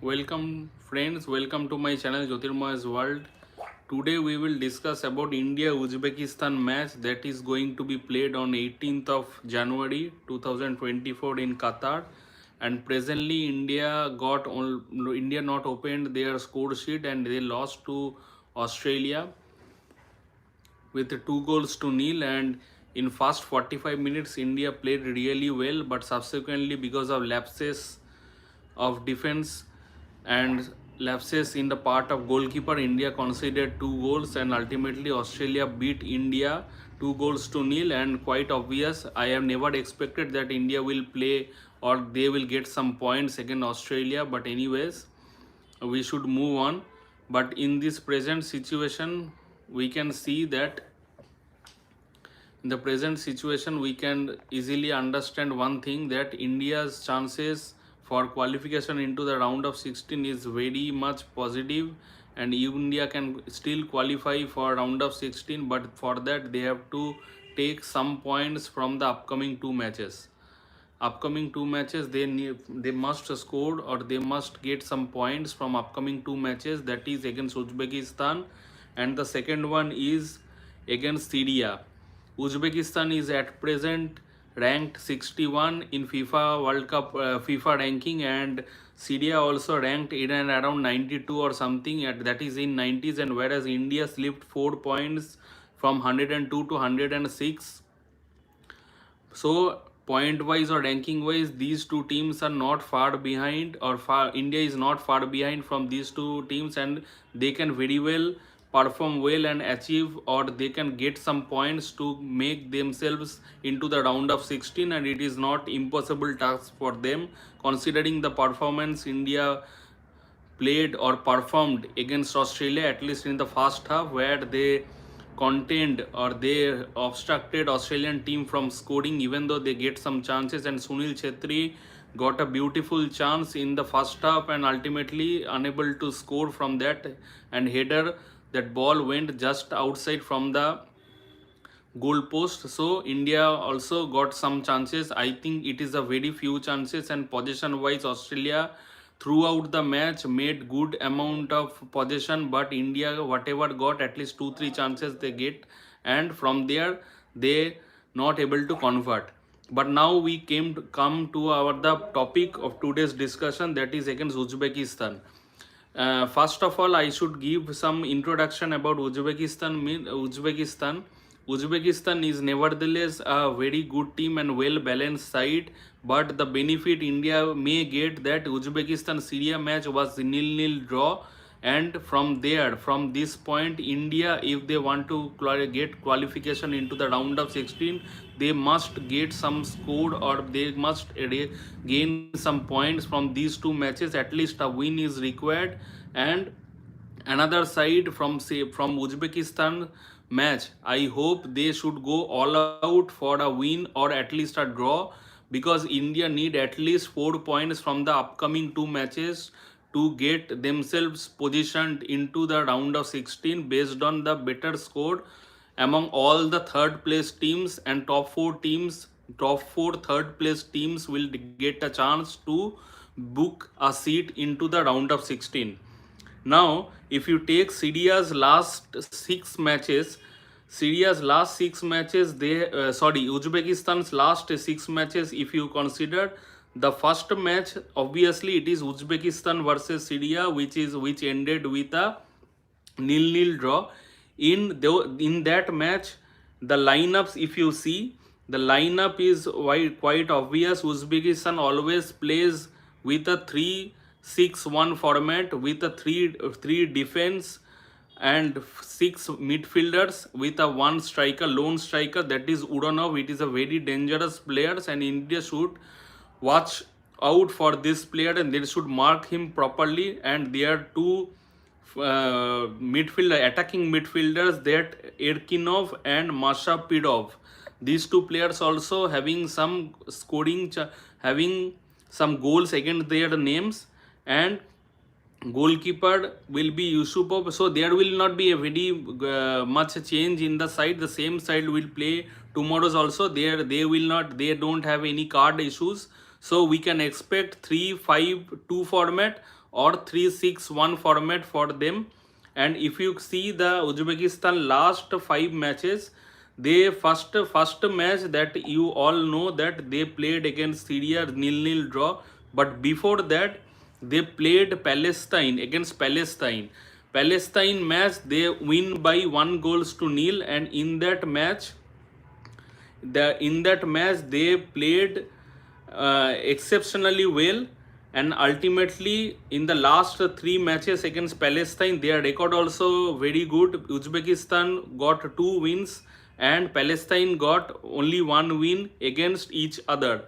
Welcome friends, welcome to my channel Jyotirmoy's World. Today we will discuss about India-Uzbekistan match that is going to be played on 18th of January 2024 in Qatar. And presently India not opened their score sheet and they lost to Australia with 2 goals to nil. And in first 45 minutes India played really well, but subsequently because of lapses of defense and lapses in the part of goalkeeper, India conceded 2 goals and ultimately Australia beat India 2 goals to nil. And quite obvious, I have never expected that India will play or they will get some points against Australia, but anyways, we should move on. But in this present situation, we can see that in the present situation we can easily understand one thing, that India's chances for qualification into the round of 16 is very much positive, and India can still qualify for round of 16, but for that they have to take some points from the upcoming two matches. They must score or they must get some points from upcoming two matches, that is against Uzbekistan and the second one is against Syria. Uzbekistan is at present ranked 61 in FIFA World Cup FIFA ranking, and Syria also ranked in and around 92 or something, that is in 90s, and whereas India slipped 4 points from 102 to 106. So point wise or ranking wise, these two teams are not far behind, or India is not far behind from these two teams, and they can very well perform well and achieve, or they can get some points to make themselves into the round of 16, and it is not impossible task for them considering the performance India played or performed against Australia, at least in the first half, where they contained or they obstructed Australian team from scoring, even though they get some chances. And Sunil Chhetri got a beautiful chance in the first half and ultimately unable to score from that, and header, that ball went just outside from the goal post. So India also got some chances. I think it is a very few chances, and possession wise Australia throughout the match made good amount of possession, but India whatever got, at least 2 3 chances they get, and from there they not able to convert. But now we come to our the topic of today's discussion, that is against Uzbekistan. First of all, I should give some introduction about Uzbekistan. Uzbekistan is nevertheless a very good team and well balanced side, but the benefit India may get, that Uzbekistan Syria match was nil-nil draw, and from there, from this point, India, if they want to get qualification into the round of 16, they must get some score or they must gain some points from these two matches. At least a win is required. And another side, from Uzbekistan match, I hope they should go all out for a win or at least a draw, because India need at least 4 points from the upcoming two matches to get themselves positioned into the round of 16 based on the better score among all the third place teams, and top four third place teams will get a chance to book a seat into the round of 16. Now, if you take Syria's last six matches, Uzbekistan's last 6 matches, if you consider the first match, obviously it is Uzbekistan versus Syria, which ended with a nil-nil draw. In that match, the lineups, if you see, the lineup is quite obvious. Uzbekistan always plays with a 3-6-1 format with a three defense and 6 midfielders with a one striker, lone striker, that is Uranov. It is a very dangerous player, and India should watch out for this player and they should mark him properly. And there are two attacking midfielders, that Erkinov and Masha Pidov. These two players also having some having some goals against their names, and goalkeeper will be Yusupov. So there will not be a very much change in the side. The same side will play tomorrow's also. They don't have any card issues. So we can expect 3-5-2 format, or 3-6-1 format for them. And if you see the Uzbekistan last 5 matches, they first match that you all know that they played against Syria 0-0 draw, but before that they played Palestine against Palestine. Palestine match they win by 1-0, and in that match they played exceptionally well, and ultimately in the last 3 matches against Palestine their record also very good. Uzbekistan got 2 wins and Palestine got only 1 win against each other.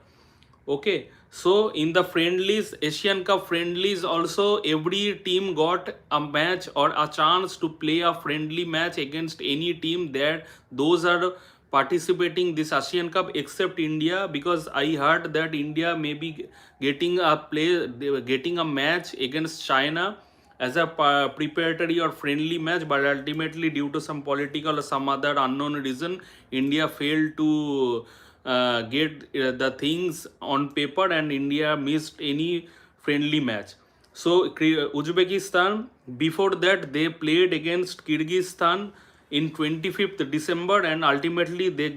Okay, so in the friendlies, Asian Cup friendlies also, every team got a match or a chance to play a friendly match against any team that those are participating this Asian Cup except India, because I heard that India may be getting a getting a match against China as a preparatory or friendly match, but ultimately due to some political or some other unknown reason India failed to get the things on paper, and India missed any friendly match. So Uzbekistan before that they played against Kyrgyzstan in 25th December, and ultimately they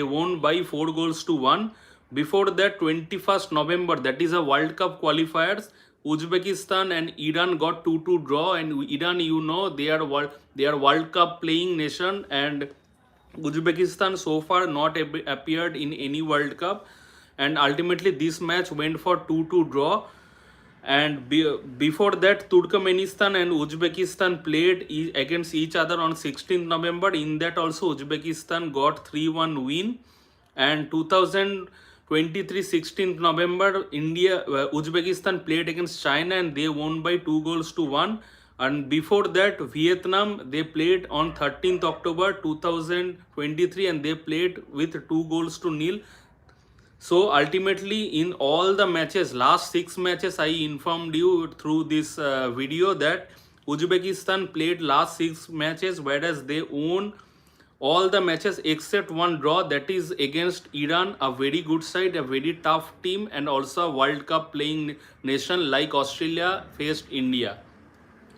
won by 4-1. Before that 21st November, that is a World Cup qualifiers, Uzbekistan and Iran got 2-2 draw, and Iran, you know, they are World Cup playing nation, and Uzbekistan so far not appeared in any World Cup, and ultimately this match went for 2-2 draw. And before that Turkmenistan and Uzbekistan played against each other on 16th November. In that also Uzbekistan got 3-1 win. And 2023 16th November Uzbekistan played against China and they won by 2-1. And before that Vietnam, they played on 13th October 2023 and they played with 2-0. So ultimately in all the matches, last 6 matches, I informed you through this video that Uzbekistan played last 6 matches, whereas they won all the matches except one draw, that is against Iran, a very good side, a very tough team, and also a World Cup playing nation like Australia faced India.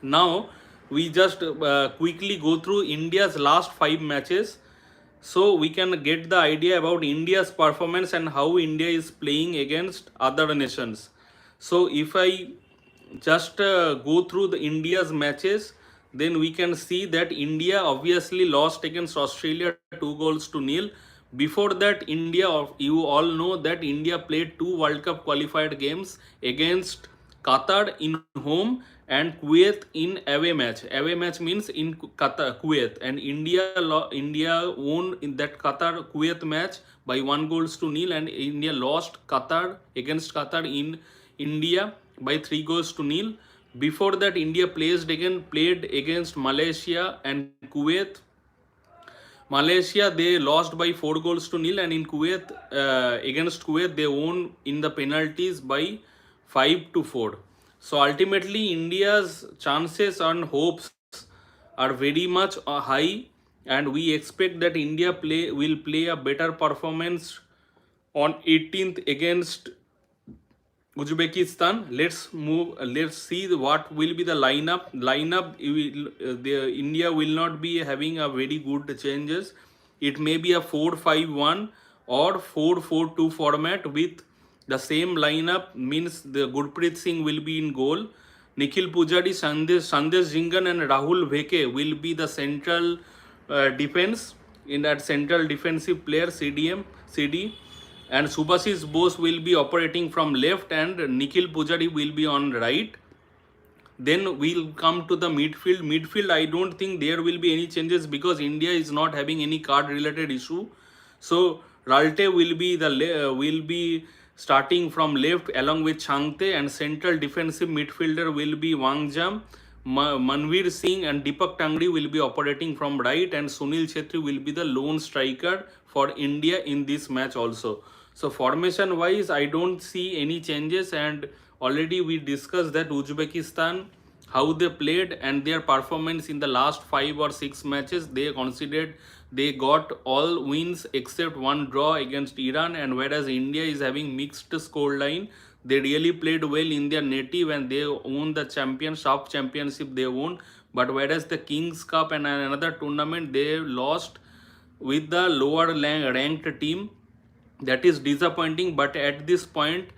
Now we just quickly go through India's last 5 matches, so we can get the idea about India's performance and how India is playing against other nations. So if I just go through the India's matches, then we can see that India obviously lost against Australia 2-0. Before that India, you all know that India played 2 World Cup qualified games against Qatar in home and Kuwait in away match. Away match means in Qatar, Kuwait, and India won in that Qatar Kuwait match by 1-0, and India lost against Qatar in India by 3-0. Before that India played against Malaysia and Kuwait. Malaysia, they lost by 4-0, and in Kuwait, against Kuwait, they won in the penalties by 5-4. So ultimately India's chances and hopes are very much high, and we expect that India will play a better performance on 18th against Uzbekistan. Let's see what will be the lineup. India will not be having a very good changes. It may be a 4-5-1 or 4-4-2 format with the same lineup, means the Gurpreet Singh will be in goal. Nikhil Pujari, Sandesh Jhingan and Rahul Bheke will be the central defense, in that central defensive player CD, and Subhasis Bose will be operating from left and Nikhil Pujari will be on right. Then we'll come to the midfield. Midfield, I don't think there will be any changes because India is not having any card related issue. So Ralte will be starting from left along with Changte, and central defensive midfielder will be Wangjam. Manveer Singh and Deepak Tangri will be operating from right, and Sunil Chhetri will be the lone striker for India in this match also. So formation wise, I don't see any changes, and already we discussed that Uzbekistan, how they played and their performance in the last 5 or 6 matches. They considered they got all wins except one draw against Iran, and whereas India is having mixed scoreline, They really played well in their native and they won the championship they won. But whereas the Kings Cup and another tournament, they lost with the lower ranked team. That is disappointing. But at this point,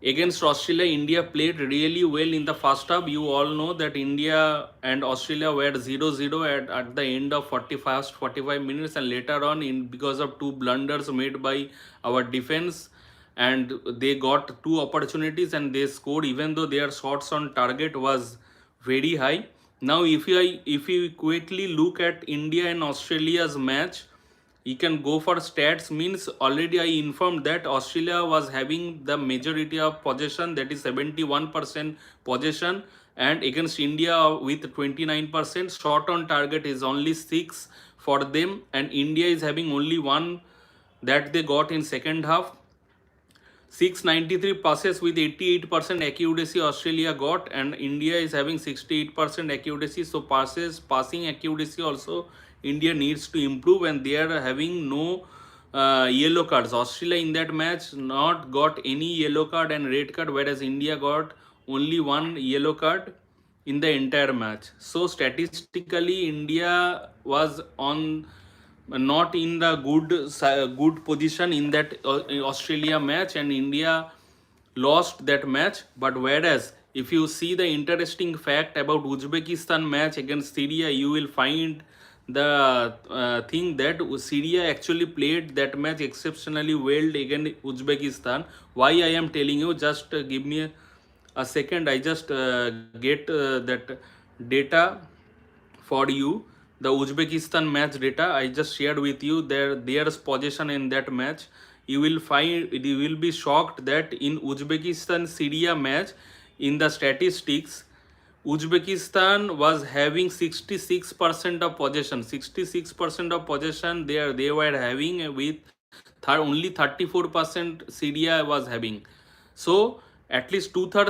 against Australia, India played really well in the first half. You all know that India and Australia were 0-0 at the end of 45 minutes, and later on, because of two blunders made by our defense, and they got two opportunities and they scored, even though their shots on target was very high. Now, if you quickly look at India and Australia's match, you can go for stats. Means already I informed that Australia was having the majority of possession, that is 71% possession, and against India with 29%. Shot on target is only 6 for them, and India is having only one that they got in second half. 693 passes with 88% accuracy Australia got, and India is having 68% accuracy. So passing accuracy also India needs to improve, and they are having no yellow cards. Australia in that match not got any yellow card and red card, whereas India got only one yellow card in the entire match. So statistically, India was on not in the good position in that Australia match, and India lost that match. But whereas if you see the interesting fact about Uzbekistan match against Syria, you will find the thing that Syria actually played that match exceptionally well against Uzbekistan. Why I am telling you, just give me a second. I just get that data for you. The Uzbekistan match data I just shared with you, their position in that match. You will be shocked that in Uzbekistan Syria match, in the statistics, Uzbekistan was having 66% of possession. 66% of possession they were having, with only 34% Syria was having. So at least two-third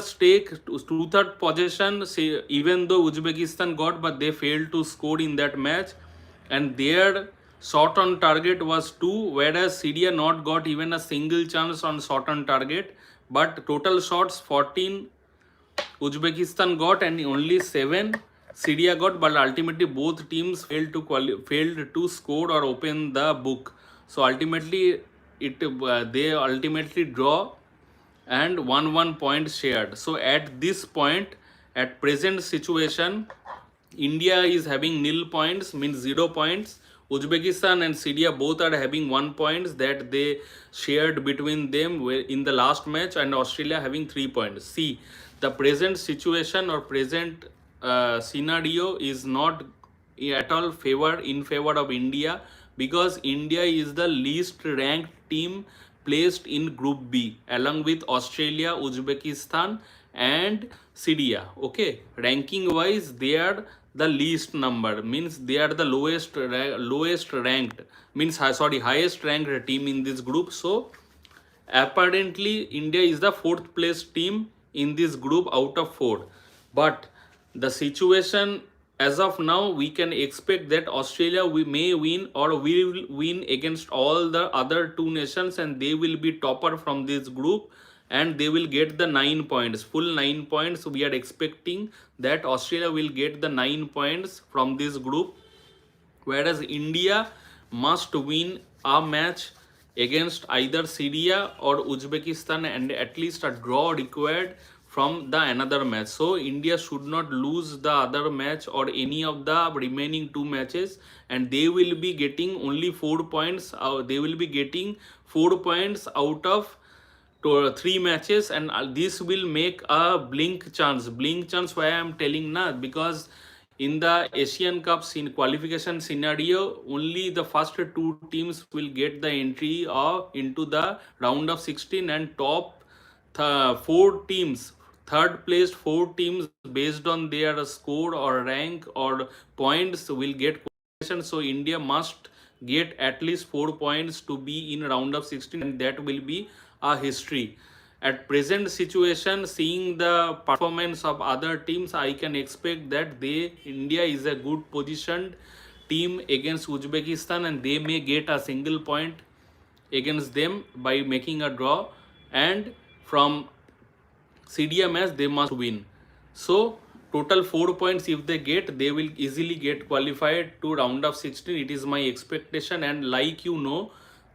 possession, even though Uzbekistan got, but they failed to score in that match, and their shot on target was 2, whereas Syria not got even a single chance on shot on target. But total shots 14 Uzbekistan got and only 7 Syria got, but ultimately both teams failed to score or open the book. So ultimately they ultimately draw and 1 point shared. So at this point, at present situation, India is having nil points, means 0 points. Uzbekistan and Syria both are having 1 points that they shared between them in the last match, and Australia having 3 points. See, the present situation or present scenario is not at all in favor of India, because India is the least ranked team placed in Group B along with Australia, Uzbekistan, and Syria. Okay, ranking wise, they are the least number, means they are the lowest ranked, means highest ranked team in this group. So apparently India is the fourth place team in this group out of 4. But the situation as of now, we can expect that Australia we may win or will win against all the other two nations, and they will be topper from this group, and they will get the 9 points, full 9 points. We are expecting that Australia will get the 9 points from this group, whereas India must win a match against either Syria or Uzbekistan, and at least a draw required from the another match. So India should not lose the other match or any of the remaining 2 matches, and they will be getting only 4 points. They will be getting 4 points out of 3 matches, and this will make a blink chance. Why I am telling na, because in the Asian Cup qualification scenario, only the first 2 teams will get the entry into the round of 16, and top 4 teams, third placed 4 teams, based on their score or rank or points, will get qualification. So India must get at least 4 points to be in round of 16, and that will be a history. At present situation, seeing the performance of other teams, I can expect that India is a good positioned team against Uzbekistan, and they may get a single point against them by making a draw. And from Syria match they must win. So total 4 points if they get, they will easily get qualified to round of 16. It is my expectation, and like you know,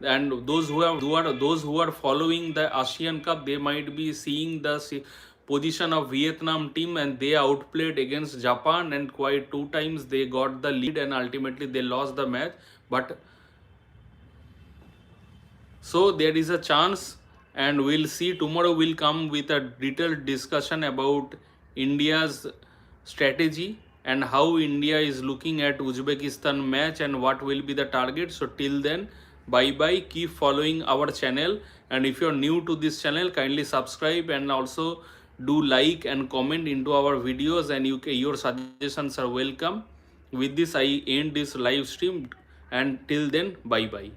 and those who are following the Asian Cup, they might be seeing the position of Vietnam team, and they outplayed against Japan, and quite 2 times they got the lead and ultimately they lost the match. But so there is a chance, and we'll see. Tomorrow we'll come with a detailed discussion about India's strategy and how India is looking at Uzbekistan match and what will be the target. So till then, bye bye. Keep following our channel, and if you're new to this channel, kindly subscribe and also do like and comment into our videos, and your suggestions are welcome. With this, I end this live stream, and till then, bye bye.